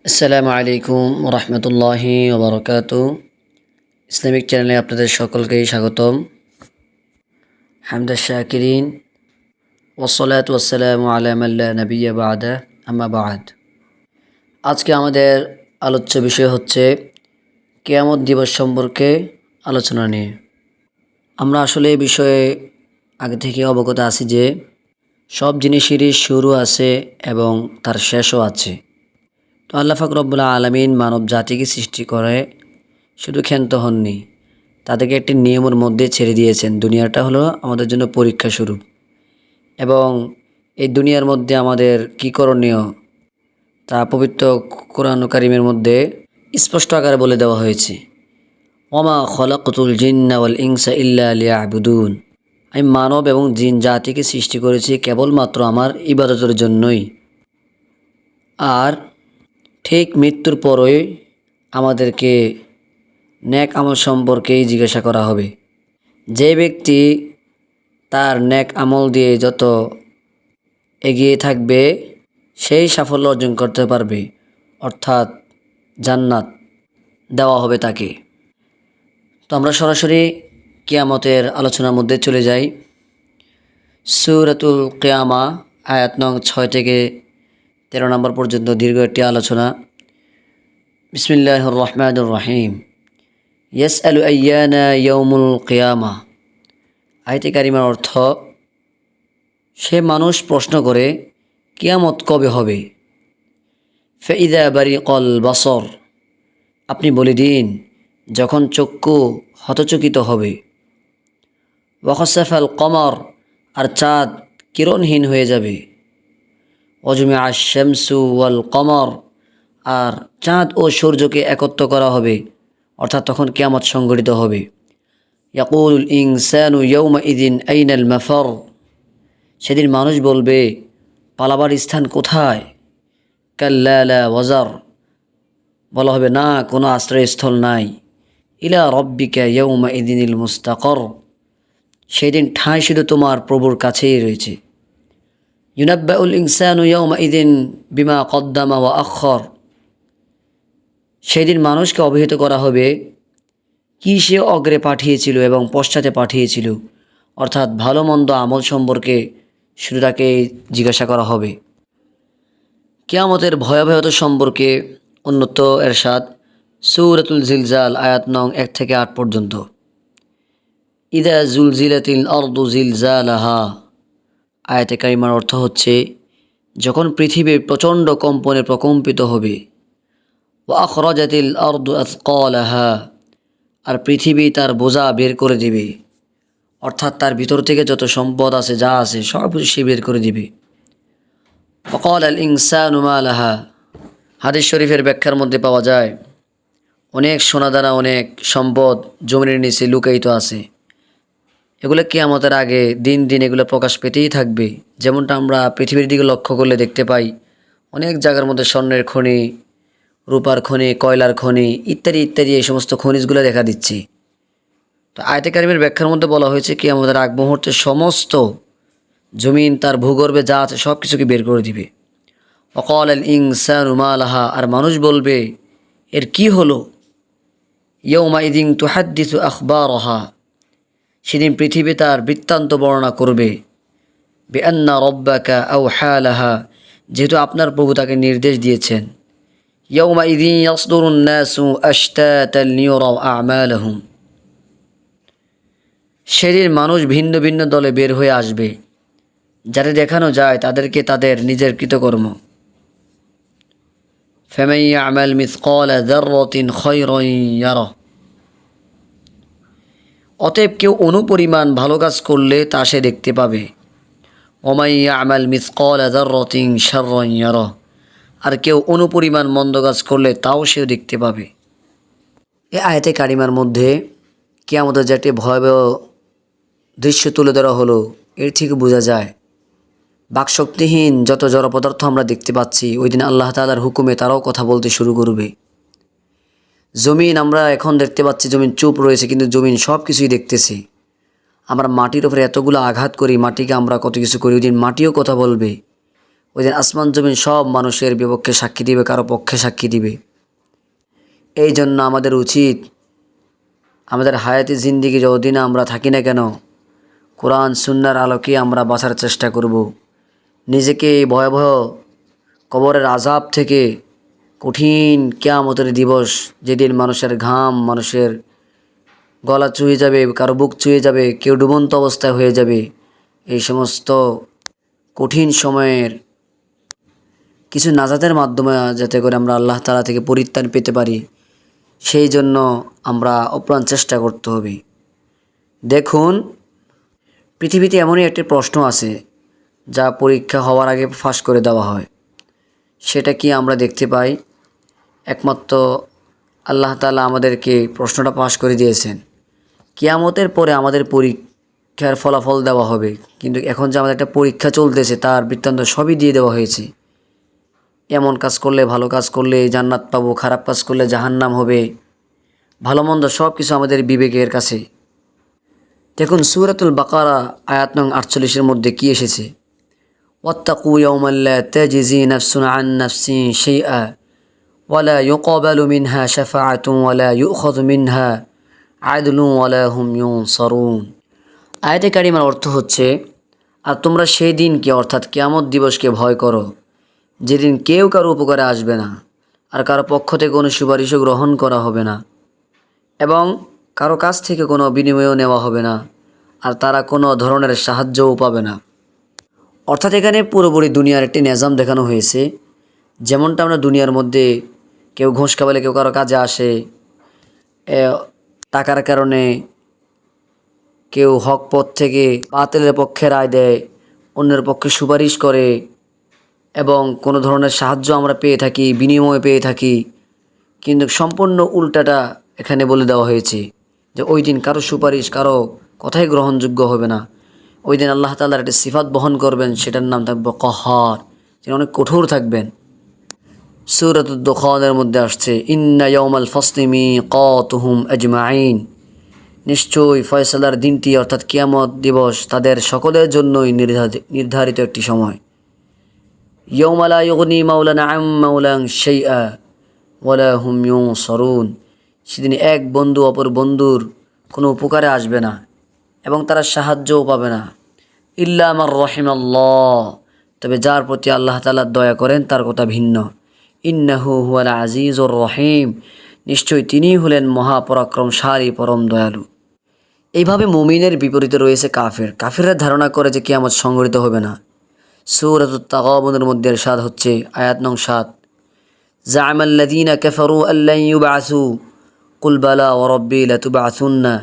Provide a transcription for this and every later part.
আসসালামু আলাইকুম রহমতুল্লাহি ওবরকাতু। ইসলামিক চ্যানেলে আপনাদের সকলকেই স্বাগতম। হামদা শাকিরিন ওয়াসসালাতু ওয়াসসালামু আলা মান লা নাবিয়্যা বা'দা, আম্মা বা'দ। আজকে আমাদের আলোচ্য বিষয় হচ্ছে কিয়ামত দিবস সম্পর্কে আলোচনা নিয়ে। আমরা আসলে এই বিষয়ে আগে থেকে অবগত আছি যে সব জিনিসেরই শুরু আছে এবং তার শেষও আছে। তো আল্লাহ পাক রব্বুল আলামিন মানব জাতিকে সৃষ্টি করে শুধু ক্ষান্ত হননি, তাদেরকে একটি নিয়মের মধ্যে ছেড়ে দিয়েছেন। দুনিয়াটা হলো আমাদের জন্য পরীক্ষা স্বরূপ, এবং এই দুনিয়ার মধ্যে আমাদের কী করণীয় তা পবিত্র কোরআন কারীমের মধ্যে স্পষ্ট আকারে বলে দেওয়া হয়েছে। ওমা খলাকতুল জিন্না ওয়াল ইনসা ইল্লা লিয়াবুদুন, আমি মানব এবং জিন জাতিকে সৃষ্টি করেছি কেবলমাত্র আমার ইবাদতের জন্যই। আর ঠিক মৃত্যুর পরই আমাদেরকে নেক আমল সম্পর্কেই জিজ্ঞাসা করা হবে। যে ব্যক্তি তার নেক আমল দিয়ে যত এগিয়ে থাকবে সেই সাফল্য অর্জন করতে পারবে, অর্থাৎ জান্নাত দেওয়া হবে তাকে। তো আমরা সরাসরি কিয়ামতের আলোচনার মধ্যে চলে যাই। সূরাতুল কিয়ামা আয়াত নং 6 থেকে 13 নম্বর পর্যন্ত দীর্ঘ একটি আলোচনা। বিসমিল্লাহির রহমানির রহিম। ইয়াসআলু আইয়ানা ইয়াউমুল কিয়ামা। আয়াতে কারিমার অর্থ, সে মানুষ প্রশ্ন করে কিয়ামত কবে হবে। ফাইদা বারিকাল বাসর, আপনি বলে দিন যখন চক্ষু হতচকিত হবে। ওয়াখাসাফাল কমর, আর চাঁদ কিরণহীন হয়ে যাবে। ওয়াজুমিআ আশ-শামসু ওয়াল কমর, আর চাঁদ ও সূর্যকে একত্র করা হবে, অর্থাৎ তখন কিয়ামত সংঘটিত হবে। ইয়াকুলুল ইনসানু ইয়াউমাইযিন আইনাল মাফার, সেদিন মানুষ বলবে পালাবার স্থান কোথায়। কাল্লা লা ওয়াজার, বলা হবে না, কোনো আশ্রয়স্থল নাই। ইলা রব্বিকা ইয়াউমাইযিনিল মুস্তাকর, সেদিন ঠাঁই শুধু তোমার প্রভুর কাছেই রয়েছে। ইউনাব্বাউল ইনসানু ইয়াউমাইযিন বিমা কদ্দামা ওয়া আখর, সেদিন মানুষকে অবহিত করা হবে কি সে অগ্রে পাঠিয়েছিল এবং পশ্চাতে পাঠিয়েছিল, অর্থাৎ ভালো মন্দ আমল সম্পর্কে শুধু তাকে জিজ্ঞাসা করা হবে। কিয়ামতের ভয়াবহতা সম্পর্কে উন্নত এরশাদ সূরাতুল জিলজাল আয়াত নং 1 থেকে 8 পর্যন্ত। ইদা জুলজিলাতিল আরদু জিলজালাহা, আয়াতে কারিমার অর্থ হচ্ছে, যখন পৃথিবী প্রচণ্ড কম্পনে প্রকম্পিত হবে। ওয়া আখরাজাতিল আরদু আথকালাহা, আর পৃথিবী তার বোঝা বের করে দিবে, অর্থাৎ তার ভিতর থেকে যত সম্পদ আছে, যা আছে সব কিছু সে বের করে দিবে। ওয়াকাল আল ইনসানু মা লাহা, হাদিস শরীফের ব্যাখ্যার মধ্যে পাওয়া যায় অনেক সোনাদানা, অনেক সম্পদ জমিনের নিচে লুকায়িত আছে। এগুলো কিয়ামতের আগে দিন দিন এগুলো প্রকাশ পেতেই থাকবে। যেমনটা আমরা পৃথিবীর দিকে লক্ষ্য করলে দেখতে পাই অনেক জায়গার মধ্যে স্বর্ণের খনি, রূপার খনি, কয়লার খনি ইত্যাদি ইত্যাদি এই সমস্ত খনিজগুলো দেখা দিচ্ছে। তো আয়াতে কারিমের ব্যাখ্যার মধ্যে বলা হয়েছে কিয়ামতের আগ মুহূর্তে সমস্ত জমিন তার ভূগর্ভে যা আছে সব কিছুকে বের করে দিবে। ওয়াকাল আল ইনসানু মা লাহা, আর মানুষ বলবে এর কি হলো। ইয়াউমাইযিন তুহাদ্দিসু আখবারাহা, সেদিন পৃথিবী তার বৃত্তান্ত বর্ণনা করবে। বিআন্না রব্বাকা আওহা লাহা, যেহেতু আপনার প্রভু তাকে নির্দেশ দিয়েছেন। ইয়াউমাইযিন ইয়াসদুরুন নাসু আশতাতান লিয়ুরাউ আমালাহুম, সেদিন মানুষ ভিন্ন ভিন্ন দলে বের হয়ে আসবে যাতে দেখানো যায় তাদেরকে তাদের নিজের কৃতকর্ম। ফামান ইয়ামাল মিসকালা যাররাতিন খায়রান ইয়ারাহ, অতএব কেউ অনুপরিমাণ ভালো কাজ করলে তা সে দেখতে পাবে। ওমান ইয়ামাল মিসকালা যাররাতিন শাররান ইয়ারাহ, আর কেউ অনুপরিমাণ মন্দ কাজ করলে তাও সেও দেখতে পাবে। এই আয়াতে কারিমার মধ্যে কিয়ামতের যে একটি ভয়াবহ দৃশ্য তুলে ধরা হলো, এর থেকে বোঝা যায় বাকশক্তিহীন যত জড় পদার্থ আমরা দেখতে পাচ্ছি, ওই দিন আল্লাহ তাআলার হুকুমে তারাও কথা বলতে শুরু করবে। জমিন আমরা এখন দেখতে পাচ্ছি জমিন চুপ রয়েছে, কিন্তু জমিন সব কিছুই দেখতেছে। আমরা মাটির উপরে এতগুলো আঘাত করি, মাটিকে আমরা কত কিছু করি, ওই দিন মাটিও কথা বলবে। ওই দিন আসমান জমিন সব মানুষের বিপক্ষে সাক্ষী দিবে, কারো পক্ষে সাক্ষী দিবে। এই জন্য আমাদের উচিত আমাদের হায়াতি জিন্দিগি যতদিন আমরা থাকি না কেন কোরআন সুন্নাহর আলোকে আমরা বাঁচার চেষ্টা করব। নিজেকে এই ভয়াবহ কবরের আযাব থেকে, কঠিন কিয়ামতের দিবস যেদিন মানুষের ঘাম মানুষের গলা চুয়ে যাবে, কারো বুক চুয়ে যাবে, কেউ ডুবন্ত অবস্থায় হয়ে যাবে, এই সমস্ত কঠিন সময়ের কিছু নাজাতের মাধ্যমে যাতে করে আমরা আল্লাহ তাআলা থেকে পরিত্রাণ পেতে পারি, সেই জন্য আমরা অপ্রাণ চেষ্টা করতে হবে। দেখুন, পৃথিবীতে এমনই একটি প্রশ্ন আছে যা পরীক্ষা হওয়ার আগে ফাঁস করে দেওয়া হয়। সেটা কি আমরা দেখতে পাই? একমাত্র আল্লাহ তাআলা আমাদেরকে প্রশ্নটা পাস করে দিয়েছেন। কিয়ামতের পরে আমাদের পরীক্ষার ফলাফল দেওয়া হবে, কিন্তু এখন যে আমাদের একটা পরীক্ষা চলতেছে তার বৃত্তান্ত সবই দিয়ে দেওয়া হয়েছে। এমন কাজ করলে, ভালো কাজ করলে জান্নাত পাবো, খারাপ কাজ করলে জাহান্নাম হবে, ভালো মন্দ সব কিছু আমাদের বিবেকের কাছে। দেখুন, সূরাতুল বাকারা আয়াত নং 48-এর মধ্যে কি এসেছে? ওয়াত্তাকু ইয়াওমান লা তাজজি নাফসুন আন নাফসিন শাইআ ওয়ালা ইউকবালু মিনহা শাফাআতুন ওয়ালা ইউখাযু মিনহা আদলুন ওয়ালা হুম ইউনসারুন। আয়াতে কারিমার অর্থ হচ্ছে, আর তোমরা সেই দিনকে অর্থাৎ কিয়ামত দিবসকে ভয় করো যেদিন কেউ কারো উপকারে আসবে না, আর কারো পক্ষ থেকে কোনো সুপারিশও গ্রহণ করা হবে না, এবং কারো কাছ থেকে কোনো বিনিময়ও নেওয়া হবে না, আর তারা কোনো ধরনের সাহায্যও পাবে না। অর্থাৎ এখানে পুরোপুরি দুনিয়ার একটি নিজাম দেখানো হয়েছে। যেমনটা আমরা দুনিয়ার মধ্যে কেউ ঘুষ খাওয়ালে কেউ কারো কাজে আসে, টাকার কারণে কেউ হক পথ থেকে বাতিলের পক্ষে রায় দেয়, অন্যের পক্ষে সুপারিশ করে, এবং কোনো ধরনের সাহায্য আমরা পেয়ে থাকি, বিনিময় পেয়ে থাকি। কিন্তু সম্পূর্ণ উল্টাটা এখানে বলে দেওয়া হয়েছে যে ওই দিন কারো সুপারিশ, কারো কথাই গ্রহণযোগ্য হবে না। ওই দিন আল্লাহ তাআলার একটি সিফাত বহন করবেন, সেটার নাম থাকবে কাহার। তিনি অনেক কঠোর থাকবেন। সূরাতুদ দুখানের মধ্যে আসছে, ইন্না ইয়াউমাল ফাসলি মিকাতুহুম আজমাইন। নিশ্চয়ই ফয়সালার দিনটি অর্থাৎ কিয়ামত দিবস তাদের সকলের জন্যই নির্ধারিত একটি সময়। ইয়াউমা লা ইউগনি মাওলানা আম মাওলান শাইআ ওয়ালা হুম ইউনসারুন। সেদিন এক বন্ধু অপর বন্ধুর কোনো উপকারে আসবে না এবং তারা সাহায্যও পাবে না। ইল্লা আমার রহিমাল্লাহ, তবে যার প্রতি আল্লাহ তাআলা দয়া করেন তার কথা ভিন্ন। ইন্নাহু হুয়াল আজিজুর রহিম, নিশ্চয়ই তিনিই হলেন মহাপরাক্রমশালী পরম দয়ালু। এইভাবে মুমিনের বিপরীতে রয়েছে কাফের। কাফেররা ধারণা করে যে কিয়ামত সংঘটিত হবে না। সূরাতুত তাগাবুনের মধ্যে ইরশাদ হচ্ছে, আয়াত নং ৭, জা'মাল্লাযীনা কাফারু আল্লান ইউবআসু কুল বালা ওয়া রাব্বি লাতুবআসুন্না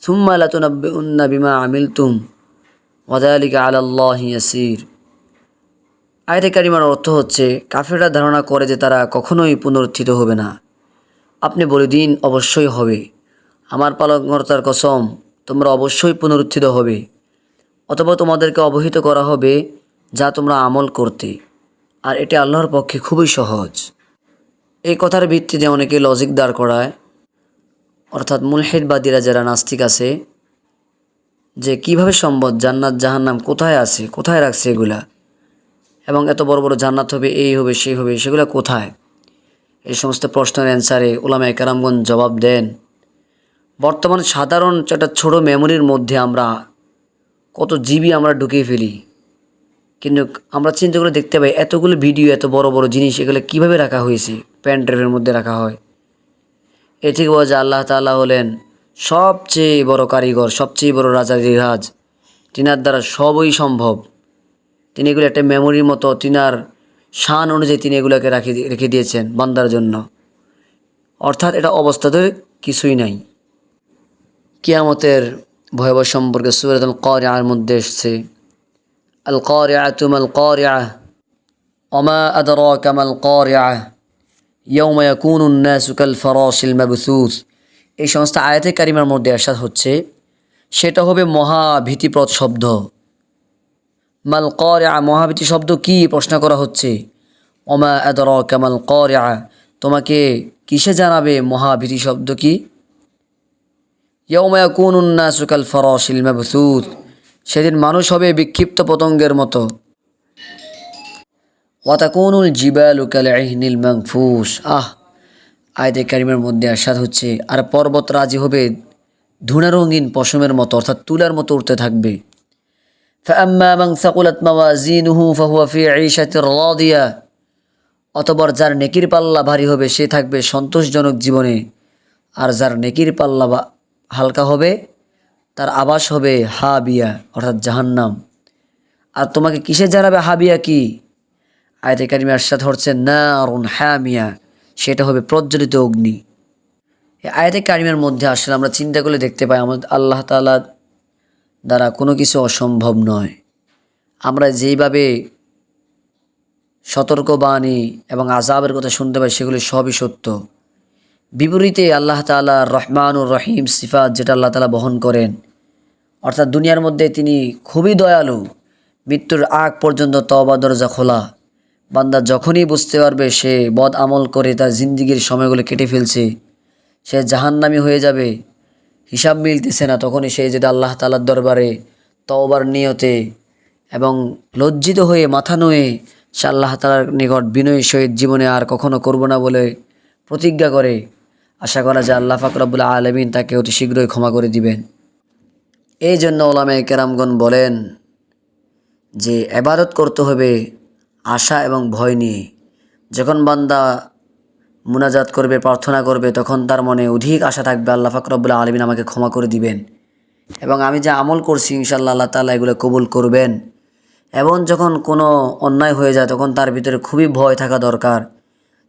সুম্মা লাতুনাব্বিউন্না বিমা আমিলতুম ওয়া যালিকা আলাল্লাহি ইয়াসীর। আয়াতে কারিমার অর্থ হচ্ছে, কাফেররা ধারণা করে যে তারা কখনোই পুনরুত্থিত হবে না। আপনি বলে দিন, অবশ্যই হবে। আমার পালনকর্তার কসম, তোমরা অবশ্যই পুনরুত্থিত হবে, অথবা তোমাদেরকে অবহিত করা হবে যা তোমরা আমল করতে, আর এটি আল্লাহর পক্ষে খুবই সহজ। এই কথার ভিত্তিতে অনেকে লজিক দাঁড় করায়, অর্থাৎ মুলহিদবাদীরা যারা নাস্তিক আছে, যে কিভাবে সম্ভব, জান্নাত জাহান্নাম কোথায় আছে, কোথায় রাখছে এগুলা, এবং এত বড় বড় জান্নাত হবে, এই হবে সেই হবে, সেগুলো কোথায়? এই সমস্ত প্রশ্নের অ্যান্সারে উলামায়ে কেরামগণ জবাব দেন, বর্তমান সাধারণ একটা ছোট মেমোরির মধ্যে আমরা কত জিবি আমরা ঢুকিয়ে ফেলি, কিন্তু আমরা চিন্তা করে দেখতে পাই এতগুলো ভিডিও, এত বড় বড় জিনিস, এগুলো কীভাবে রাখা হয়েছে, পেন ড্রাইভের মধ্যে রাখা হয়। এ থেকে বোঝা যায় আল্লাহ তাআলা হলেন সবচেয়ে বড় কারিগর, সবচেয়ে বড় রাজাধিরাজ। তিনার দ্বারা সবই সম্ভব। তিনি এগুলো একটা মেমোরির মতো, তিনার শান অনুযায়ী তিনি এগুলোকে রেখে দিয়েছেন বান্দার জন্য। অর্থাৎ এটা অবস্থাতে কিছুই নাই। কিয়ামতের ভয়াবহ সম্পর্কে সূরাতুল কারিআর মধ্যে এসেছে, আল কারিআতু মাল কারিআহ ওয়া মা আদরাকা মাল কারিআহ ইয়াউমা ইয়াকুনুন নাসু কাল ফারাশিল মাবসুস। এই সমস্ত আয়াতে কারিমার মধ্যে ইরশাদ হচ্ছে, সেটা হবে মহাভীতিপ্রদ শব্দ। মাল কারিআ, মহাভীতি শব্দ কি প্রশ্ন করা হচ্ছে। ওয়া মা আদরাকা মাল কারিআ, তোমাকে কিসে জানাবে মহাভীতি শব্দ কি। ইয়াউমা ইয়াকুনুন নাসু কাল ফারাশিল মাবসুস, সেদিন মানুষ হবে বিক্ষিপ্ত পতঙ্গের মতো। ওয়াতাকুনুল জিবালু কালইহনিল মানফুস। আয়াতে কারিমের মধ্যে আরশাদ হচ্ছে, আর পর্বত রাজি হবে ধুনা রঙিন পশমের মতো, অর্থাৎ তুলার মতো উঠতে থাকবে। ফাআম্মা মান সাকুলাত মাওয়াজিনুহু ফাহুয়া ফি ঈশাতির রাদিয়া। অতঃপর যার নেকির পাল্লা ভারী হবে সে থাকবে সন্তোষজনক জীবনে, আর যার নেকির পাল্লা হালকা হবে তার আবাস হবে হাবিয়া, অর্থাৎ জাহান্নাম। আর তোমাকে কিসে জানাবে হাবিয়া কি? আয়াতে কারিমে আরশাদ হচ্ছে নারুন হামিয়া, সেটা হবে প্রজ্বলিত অগ্নি। এই আয়াতে কারিমের মধ্যে আসলে আমরা চিন্তা করলে দেখতে পাই আমাদের আল্লাহ তাআলা দ্বারা কোনো কিছু অসম্ভব নয়। আমরা যেইভাবে সতর্কবাণী এবং আযাবের কথা শুনতে পাই সেগুলি সবই সত্য। বিপরীতে আল্লাহ তাআলা রহমানুর রহিম সিফাত যেটা আল্লাহ তাআলা বহন করেন, অর্থাৎ দুনিয়ার মধ্যে তিনি খুবই দয়ালু, মৃত্যুর আগ পর্যন্ত তওবা দরজা খোলা। বান্দা যখনই বুঝতে পারবে সে বদ আমল করে তার জিন্দিগির সময়গুলো কেটে ফেলছে, সে জাহান্নামী হয়ে যাবে, হিসাব মিলতেছে না, তখনই সে যদি আল্লাহ তাআলার দরবারে তওবার নিয়তে এবং লজ্জিত হয়ে মাথা নুয়ে সে আল্লাহ তাআলার নিকট বিনয়ী সহিত জীবনে আর কখনো করব না বলে প্রতিজ্ঞা করে, আশা করা যায় আল্লাহ পাক রব্বুল আলামিন তাকে অতি শীঘ্রই ক্ষমা করে দিবেন। এই জন্য উলামায়ে কেরামগণ বলেন যে ইবাদত করতে হবে আশা এবং ভয় নিয়ে। যখন বান্দা মুনাজাত করবে, প্রার্থনা করবে, তখন তার মনে অধিক আশা থাকবে আল্লাহ পাক রব্বুল আলামিন আমাকে ক্ষমা করে দিবেন এবং আমি যে আমল করছি ইনশাআল্লাহ আল্লাহ তাআলা এগুলো কবুল করবেন। এবং যখন কোনো অন্যায় হয়ে যায় তখন তার ভিতরে খুবই ভয় থাকা দরকার,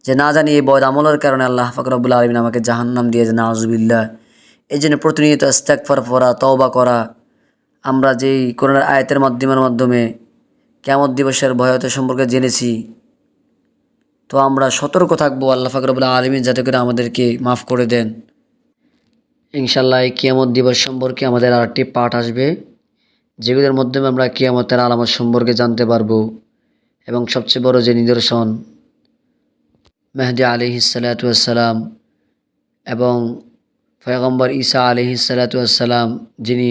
যে না জানি এই বদ আমলের কারণে আল্লাহ পাক রব্বুল আলামিন আমাকে জাহান্নাম দিয়ে যে নাউজুবিল্লাহ। এই জন্য প্রতিনিয়ত ইস্তেগফার পড়া, তওবা করা। আমরা যেই কোরআনের আয়াতের মাধ্যমে কিয়ামত দিবসের ভয়াবহতা সম্পর্কে জেনেছি, তো আমরা সতর্ক থাকবো আল্লাহ পাক রব্বুল আলামিন যাতে করে আমাদেরকে মাফ করে দেন। ইনশাআল্লাহ এই কিয়ামত দিবস সম্পর্কে আমাদের আরেকটি পাঠ আসবে, যেগুলোর মাধ্যমে আমরা কিয়ামতের আলামত সম্পর্কে জানতে পারবো। এবং সবচেয়ে বড় যে নিদর্শন মেহদী আলাইহিস সালাতু ওয়াস সালাম এবং পয়গম্বর ঈসা আলাইহিস সালাতু ওয়াস সালাম, যিনি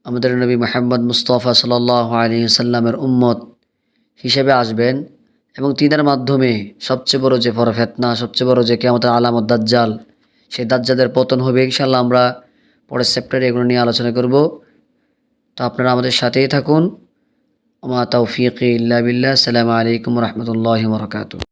আমাদের নবী মুহাম্মদ মুস্তাফা সাল্লাল্লাহু আলাইহি ওয়াসাল্লামের উম্মত হিসেবে আসবেন, এবং তিনার মাধ্যমে সবচেয়ে বড় যে বড় ফিতনা, সবচেয়ে বড় যে কিয়ামতের আলামত দাজ্জাল, সেই দাজ্জালের পতন হবে। ইনশাআল্লাহ আমরা পরের চ্যাপ্টারে এগুলো নিয়ে আলোচনা করব। তো আপনারা আমাদের সাথেই থাকুন। ওমা তাওফীকি ইল্লা বিল্লাহ। আসসালামু আলাইকুম ওয়া রাহমাতুল্লাহি ওয়া বারাকাতুহু।